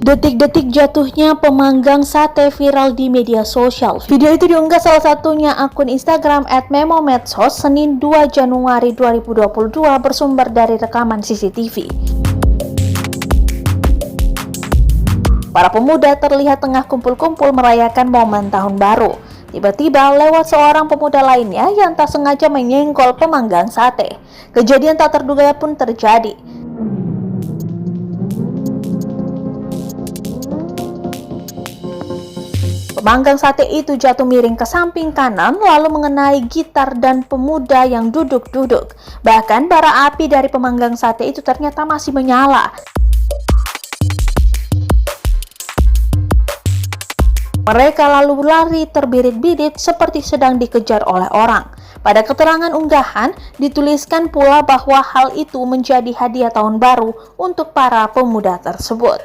Detik-detik jatuhnya pemanggang sate viral di media sosial. Video itu diunggah salah satunya akun Instagram @memomedsos Senin 2 Januari 2022 bersumber dari rekaman CCTV. Para pemuda terlihat tengah kumpul-kumpul merayakan momen tahun baru. Tiba-tiba lewat seorang pemuda lainnya yang tak sengaja menyenggol pemanggang sate. Kejadian tak terduga pun terjadi. Pemanggang sate itu jatuh miring ke samping kanan lalu mengenai gitar dan pemuda yang duduk-duduk. Bahkan bara api dari pemanggang sate itu ternyata masih menyala. Mereka lalu lari terbirit-birit seperti sedang dikejar oleh orang. Pada keterangan unggahan, dituliskan pula bahwa hal itu menjadi hadiah tahun baru untuk para pemuda tersebut.